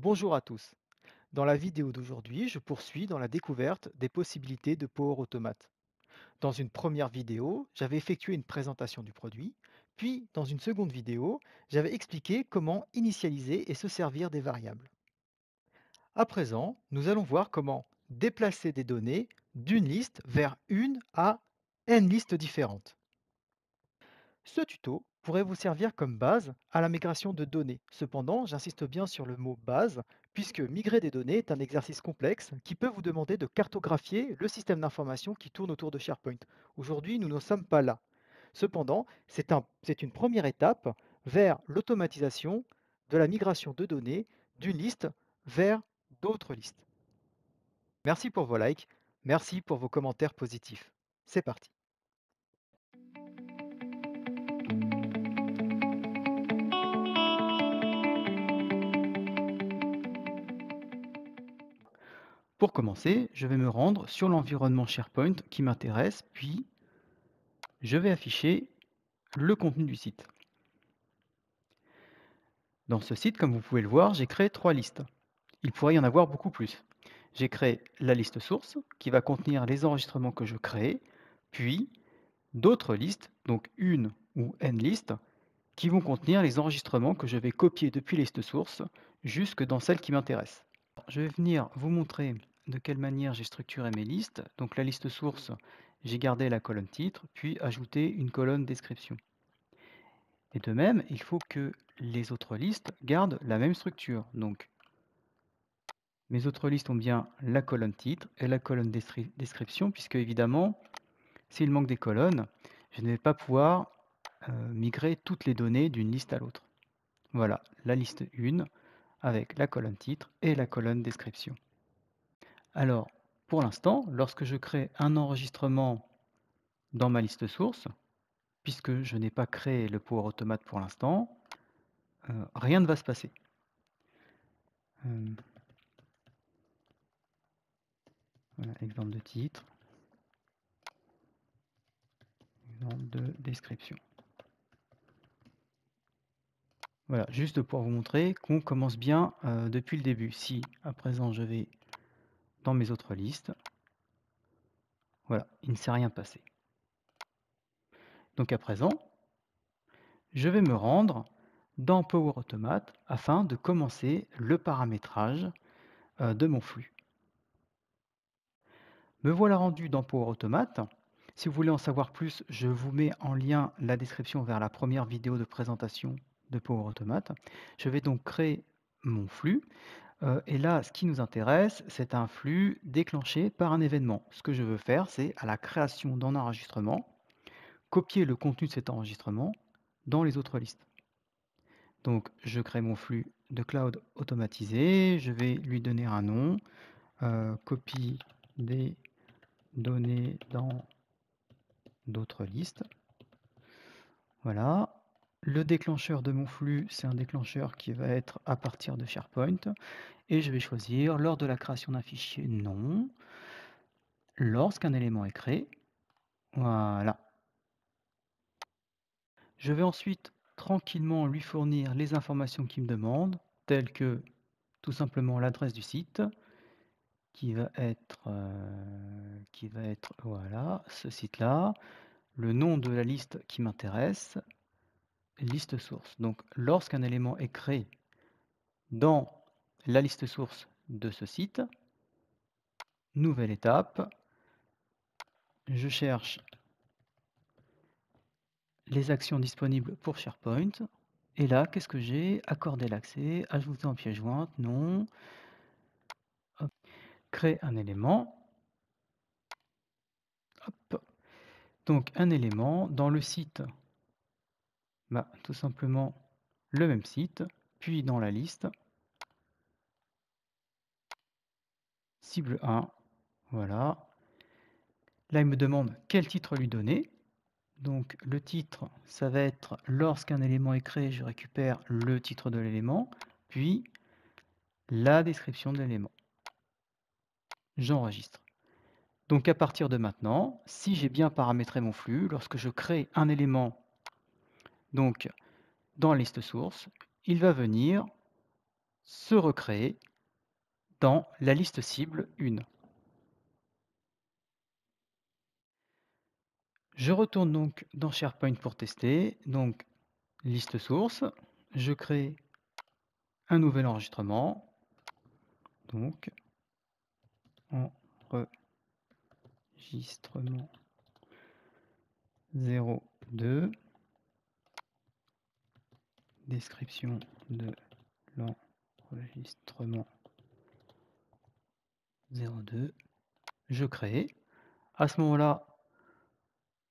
Bonjour à tous. Dans la vidéo d'aujourd'hui, je poursuis dans la découverte des possibilités de Power Automate. Dans une première vidéo, j'avais effectué une présentation du produit, puis dans une seconde vidéo, j'avais expliqué comment initialiser et se servir des variables. À présent, nous allons voir comment déplacer des données d'une liste vers une à n listes différentes. Ce tuto pourrait vous servir comme base à la migration de données. Cependant, j'insiste bien sur le mot base, puisque migrer des données est un exercice complexe qui peut vous demander de cartographier le système d'information qui tourne autour de SharePoint. Aujourd'hui, nous n'en sommes pas là. Cependant, c'est une première étape vers l'automatisation de la migration de données d'une liste vers d'autres listes. Merci pour vos likes, merci pour vos commentaires positifs. C'est parti. Pour commencer, je vais me rendre sur l'environnement SharePoint qui m'intéresse, puis je vais afficher le contenu du site. Dans ce site, comme vous pouvez le voir, j'ai créé 3 listes. Il pourrait y en avoir beaucoup plus. J'ai créé la liste source qui va contenir les enregistrements que je crée, puis d'autres listes, donc une ou n listes, qui vont contenir les enregistrements que je vais copier depuis la liste source jusque dans celle qui m'intéresse. Je vais venir vous montrer de quelle manière j'ai structuré mes listes. Donc la liste source, j'ai gardé la colonne titre, puis ajouté une colonne description. Et de même, il faut que les autres listes gardent la même structure. Donc mes autres listes ont bien la colonne titre et la colonne description, puisque évidemment, s'il manque des colonnes, je ne vais pas pouvoir migrer toutes les données d'une liste à l'autre. Voilà, la liste 1 avec la colonne titre et la colonne description. Alors, pour l'instant, lorsque je crée un enregistrement dans ma liste source, puisque je n'ai pas créé le Power Automate pour l'instant, rien ne va se passer. Voilà, exemple de titre, exemple de description. Voilà, juste pour vous montrer qu'on commence bien depuis le début. Si à présent je vais dans mes autres listes, voilà, il ne s'est rien passé. Donc à présent, je vais me rendre dans Power Automate afin de commencer le paramétrage de mon flux. Me voilà rendu dans Power Automate. Si vous voulez en savoir plus, je vous mets en lien la description vers la première vidéo de présentation de Power Automate. Je vais donc créer mon flux. Et là, ce qui nous intéresse, c'est un flux déclenché par un événement. Ce que je veux faire, c'est à la création d'un enregistrement, copier le contenu de cet enregistrement dans les autres listes. Donc, je crée mon flux de cloud automatisé. Je vais lui donner un nom, copie des données dans d'autres listes. Voilà. Le déclencheur de mon flux, c'est un déclencheur qui va être à partir de SharePoint. Et je vais choisir, lors de la création d'un fichier, non. Lorsqu'un élément est créé, voilà. Je vais ensuite tranquillement lui fournir les informations qu'il me demande, telles que tout simplement l'adresse du site, qui va être voilà, ce site-là, le nom de la liste qui m'intéresse, liste source. Donc, lorsqu'un élément est créé dans la liste source de ce site, nouvelle étape, je cherche les actions disponibles pour SharePoint. Et là, qu'est-ce que j'ai? Accorder l'accès, ajouter en pièce jointe, non. Hop. Créer un élément. Hop. Donc un élément dans le site, tout simplement le même site, puis dans la liste, cible 1, voilà. Là, il me demande quel titre lui donner. Donc le titre, ça va être lorsqu'un élément est créé, je récupère le titre de l'élément, puis la description de l'élément. J'enregistre. Donc à partir de maintenant, si j'ai bien paramétré mon flux, lorsque je crée un élément donc, dans la liste source, il va venir se recréer dans la liste cible 1. Je retourne donc dans SharePoint pour tester, donc liste source, je crée un nouvel enregistrement, donc enregistrement 02, description de l'enregistrement 02, je crée. À ce moment-là,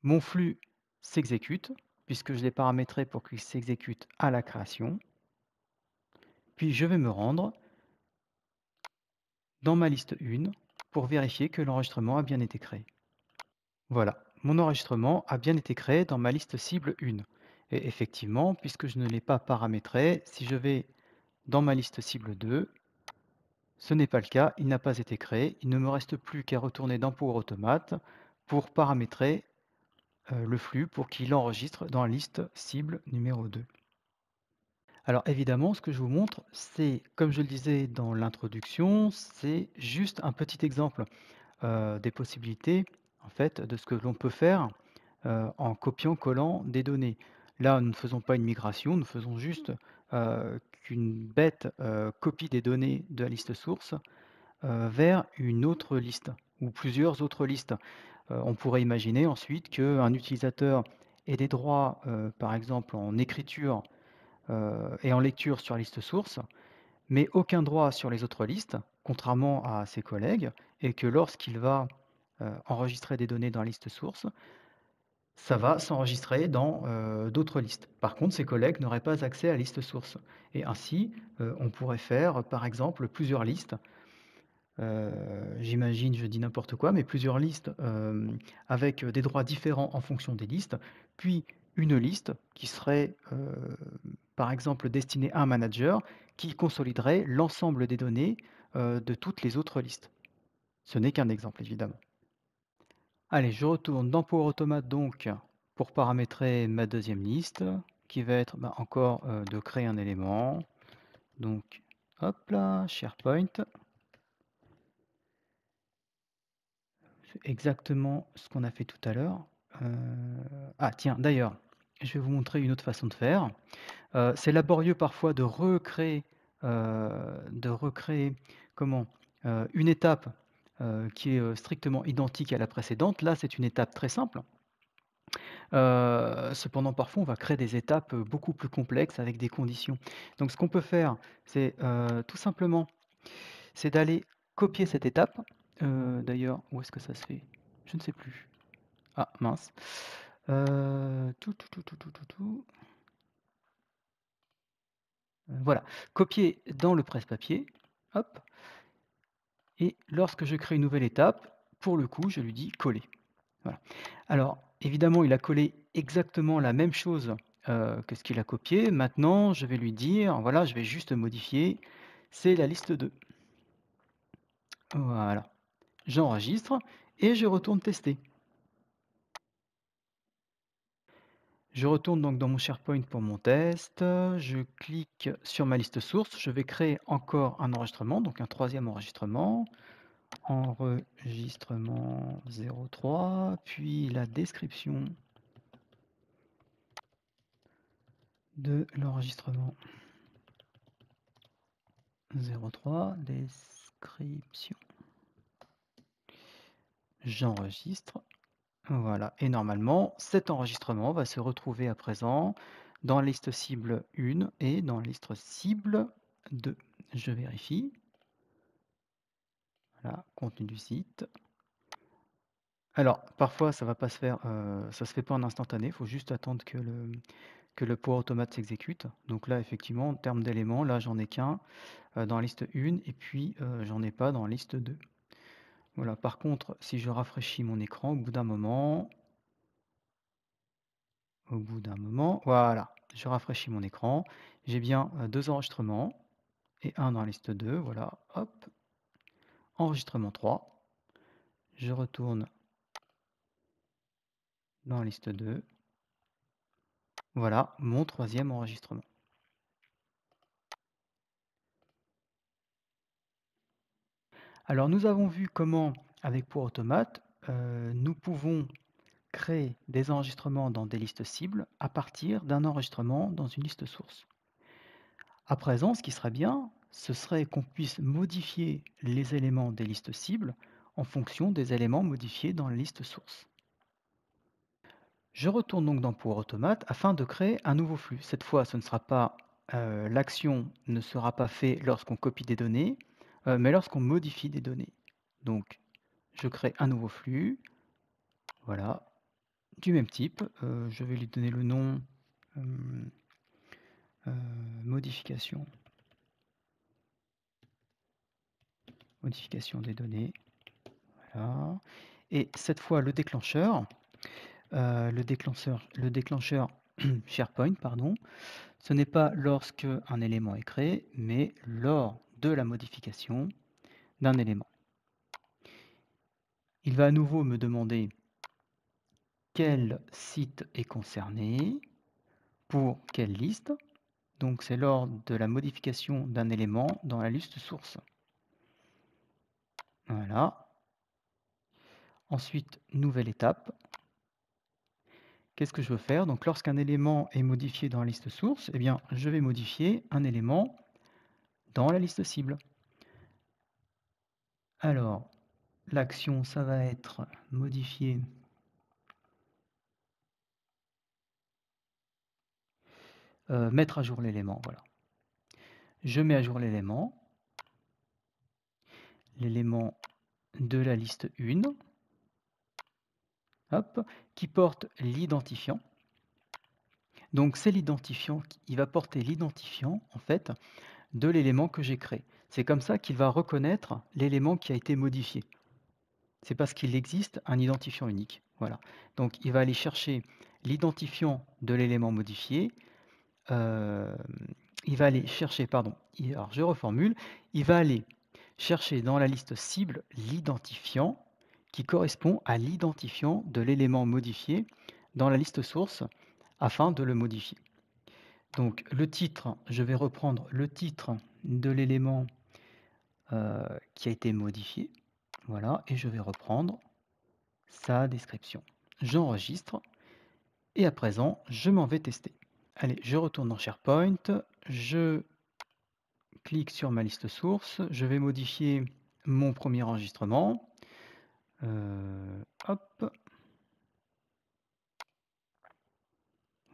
mon flux s'exécute, puisque je l'ai paramétré pour qu'il s'exécute à la création. Puis je vais me rendre dans ma liste 1 pour vérifier que l'enregistrement a bien été créé. Voilà, mon enregistrement a bien été créé dans ma liste cible 1. Et effectivement, puisque je ne l'ai pas paramétré, si je vais dans ma liste cible 2, ce n'est pas le cas, il n'a pas été créé. Il ne me reste plus qu'à retourner dans Power Automate pour paramétrer le flux pour qu'il enregistre dans la liste cible numéro 2. Alors évidemment, ce que je vous montre, c'est, comme je le disais dans l'introduction, c'est juste un petit exemple des possibilités, en fait, de ce que l'on peut faire en copiant-collant des données. Là, nous ne faisons pas une migration, nous faisons juste qu'une bête copie des données de la liste source vers une autre liste ou plusieurs autres listes. On pourrait imaginer ensuite qu'un utilisateur ait des droits, par exemple en écriture et en lecture sur la liste source, mais aucun droit sur les autres listes, contrairement à ses collègues, et que lorsqu'il va enregistrer des données dans la liste source, ça va s'enregistrer dans d'autres listes. Par contre, ses collègues n'auraient pas accès à la liste source. Et ainsi, on pourrait faire, par exemple, plusieurs listes. J'imagine, je dis n'importe quoi, mais plusieurs listes avec des droits différents en fonction des listes, puis une liste qui serait, par exemple, destinée à un manager qui consoliderait l'ensemble des données de toutes les autres listes. Ce n'est qu'un exemple, évidemment. Allez, je retourne dans Power Automate donc pour paramétrer ma deuxième liste, qui va être encore de créer un élément. Donc, hop là, SharePoint. C'est exactement ce qu'on a fait tout à l'heure. Ah tiens, d'ailleurs, je vais vous montrer une autre façon de faire. C'est laborieux parfois de recréer comment? Une étape, qui est, strictement identique à la précédente. Là, c'est une étape très simple. Cependant, parfois, on va créer des étapes, beaucoup plus complexes avec des conditions. Donc ce qu'on peut faire, c'est, tout simplement, c'est d'aller copier cette étape. D'ailleurs, où est-ce que ça se fait? Je ne sais plus. Ah mince. Voilà, copier dans le presse-papier, hop, et lorsque je crée une nouvelle étape, pour le coup, je lui dis coller. Voilà. Alors, évidemment, il a collé exactement la même chose que ce qu'il a copié. Maintenant, je vais lui dire, voilà, je vais juste modifier, c'est la liste 2. Voilà. J'enregistre et je retourne tester. Je retourne donc dans mon SharePoint pour mon test. Je clique sur ma liste source. Je vais créer encore un enregistrement, donc un troisième enregistrement. Enregistrement 03, puis la description de l'enregistrement 03, description. J'enregistre. Voilà. Et normalement, cet enregistrement va se retrouver à présent dans la liste cible 1 et dans la liste cible 2. Je vérifie. Voilà, contenu du site. Alors, parfois, ça va pas se faire, ça se fait pas en instantané. Il faut juste attendre que le Power Automate s'exécute. Donc là, effectivement, en termes d'éléments, là, j'en ai qu'un dans la liste 1 et puis j'en ai pas dans la liste 2. Voilà. Par contre, si je rafraîchis mon écran, au bout d'un moment, voilà, je rafraîchis mon écran, j'ai bien deux enregistrements et un dans la liste 2. Voilà, hop, enregistrement 3. Je retourne dans la liste 2. Voilà mon troisième enregistrement. Alors nous avons vu comment, avec Pour Automate, nous pouvons créer des enregistrements dans des listes cibles à partir d'un enregistrement dans une liste source. À présent, ce qui serait bien, ce serait qu'on puisse modifier les éléments des listes cibles en fonction des éléments modifiés dans la liste source. Je retourne donc dans Power Automate afin de créer un nouveau flux. Cette fois, ce ne sera pas, l'action ne sera pas faite lorsqu'on copie des données, mais lorsqu'on modifie des données. Donc, je crée un nouveau flux, voilà, du même type. Je vais lui donner le nom, hem, heu, modification modification des données, voilà. Et cette fois, le déclencheur SharePoint, pardon, ce n'est pas lorsque un élément est créé, mais lors de la modification d'un élément. Il va à nouveau me demander quel site est concerné, pour quelle liste. Donc c'est lors de la modification d'un élément dans la liste source. Voilà. Ensuite, nouvelle étape. Qu'est-ce que je veux faire? Donc lorsqu'un élément est modifié dans la liste source, eh bien, je vais modifier un élément dans la liste cible. Alors, l'action, ça va être modifier, mettre à jour l'élément, voilà. Je mets à jour l'élément de la liste 1, hop, qui porte l'identifiant. Donc c'est l'identifiant, il va porter l'identifiant, en fait, de l'élément que j'ai créé. C'est comme ça qu'il va reconnaître l'élément qui a été modifié. C'est parce qu'il existe un identifiant unique, voilà. Donc il va aller chercher l'identifiant de l'élément modifié, hem, il va aller chercher, pardon, alors je reformule, il va aller chercher dans la liste cible l'identifiant qui correspond à l'identifiant de l'élément modifié dans la liste source afin de le modifier. Donc le titre, je vais reprendre le titre de l'élément, qui a été modifié, voilà, et je vais reprendre sa description. J'enregistre et à présent, je m'en vais tester. Allez, je retourne dans SharePoint, je clique sur ma liste source, je vais modifier mon premier enregistrement. Hop,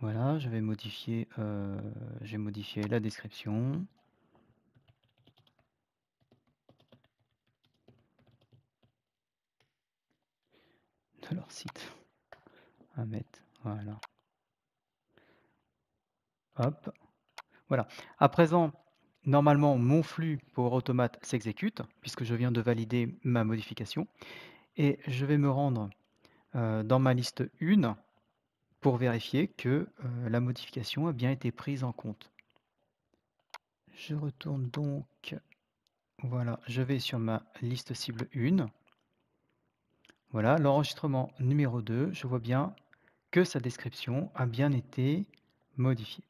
voilà, je vais modifier la description de leur site. À mettre, voilà. Hop, voilà. À présent, normalement, mon flux Power Automate s'exécute puisque je viens de valider ma modification et je vais me rendre, dans ma liste 1 pour vérifier que, la modification a bien été prise en compte. Je retourne donc, voilà, je vais sur ma liste cible 1. Voilà, l'enregistrement numéro 2, je vois bien que sa description a bien été modifiée.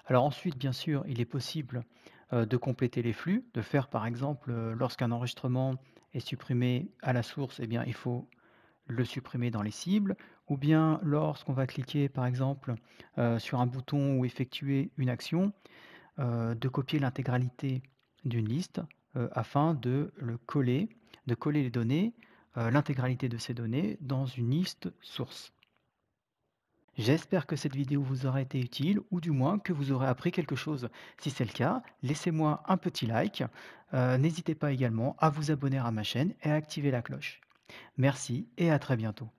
Alors ensuite, bien sûr, il est possible, de compléter les flux, de faire par exemple, lorsqu'un enregistrement est supprimé à la source, eh bien il faut le supprimer dans les cibles, ou bien lorsqu'on va cliquer par exemple, sur un bouton ou effectuer une action, de copier l'intégralité d'une liste, afin de coller les données, l'intégralité de ces données dans une liste source. J'espère que cette vidéo vous aura été utile ou du moins que vous aurez appris quelque chose. Si c'est le cas, laissez-moi un petit like. N'hésitez pas également à vous abonner à ma chaîne et à activer la cloche. Merci et à très bientôt.